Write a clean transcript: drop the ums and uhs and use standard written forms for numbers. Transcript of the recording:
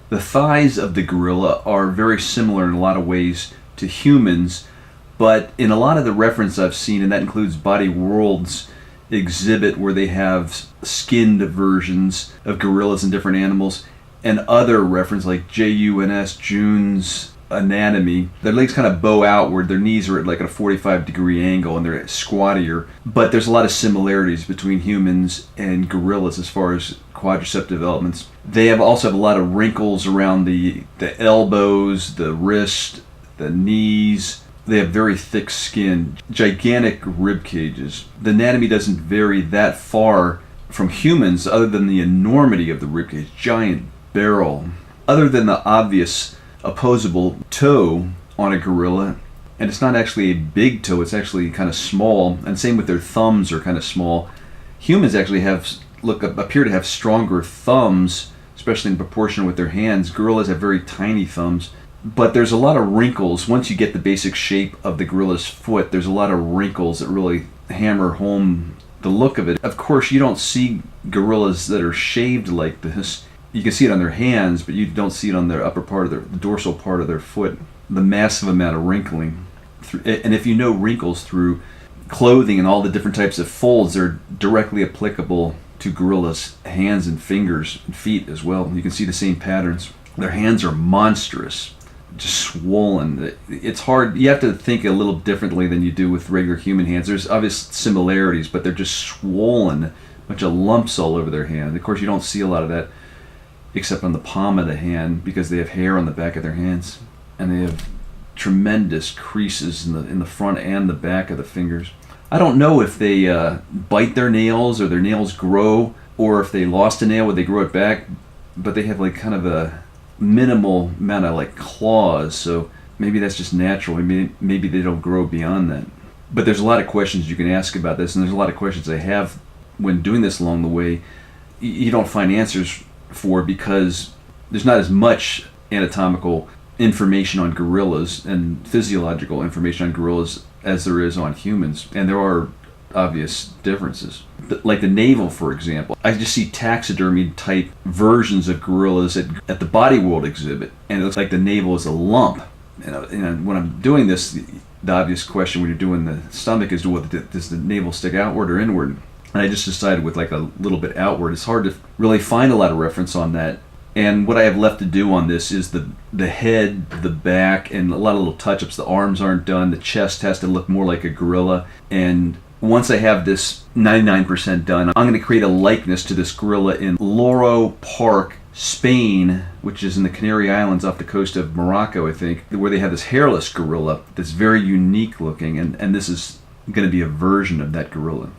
The thighs of the gorilla are very similar in a lot of ways to humans, but in a lot of the reference I've seen, and that includes Body World's exhibit where they have skinned versions of gorillas and different animals, and other reference like June's Anatomy, their legs kind of bow outward, their knees are at like a 45-degree angle, and they're squattier. But there's a lot of similarities between humans and gorillas as far as quadricep developments. They also have a lot of wrinkles around the elbows, the wrist, the knees. They have very thick skin, gigantic rib cages. The anatomy doesn't vary that far from humans other than the enormity of the rib cage, giant barrel. Other than the obvious opposable toe on a gorilla, and it's not actually a big toe, it's actually kind of small, and same with their thumbs are kind of small. Humans actually appear to have stronger thumbs, especially in proportion with their hands. Gorillas have very tiny thumbs, but there's a lot of wrinkles. Once you get the basic shape of the gorilla's foot, there's a lot of wrinkles that really hammer home the look of it. Of course, you don't see gorillas that are shaved like this. You can see it on their hands, but you don't see it on their upper part of the dorsal part of their foot. The massive amount of wrinkling. And if you know wrinkles through clothing and all the different types of folds, they're directly applicable to gorillas' hands and fingers and feet as well. You can see the same patterns. Their hands are monstrous, just swollen. It's hard. You have to think a little differently than you do with regular human hands. There's obvious similarities, but they're just swollen, a bunch of lumps all over their hand. Of course, you don't see a lot of that except on the palm of the hand because they have hair on the back of their hands, and they have tremendous creases in the front and the back of the fingers. I don't know if they bite their nails or their nails grow, or if they lost a nail, would they grow it back, but they have like kind of a minimal amount of like claws, so maybe that's just natural. Maybe they don't grow beyond that. But there's a lot of questions you can ask about this, and there's a lot of questions I have when doing this along the way. You don't find answers for, because there's not as much anatomical information on gorillas and physiological information on gorillas as there is on humans, and there are obvious differences. Like the navel, for example, I just see taxidermy type versions of gorillas at the Body World exhibit, and it looks like the navel is a lump. And when I'm doing this, the obvious question when you're doing the stomach is, does the navel stick outward or inward? And I just decided with like a little bit outward. It's hard to really find a lot of reference on that. And what I have left to do on this is the head, the back, and a lot of little touch-ups. The arms aren't done. The chest has to look more like a gorilla. And once I have this 99% done, I'm going to create a likeness to this gorilla in Loro Park, Spain, which is in the Canary Islands off the coast of Morocco, I think, where they have this hairless gorilla that's very unique looking. And this is going to be a version of that gorilla.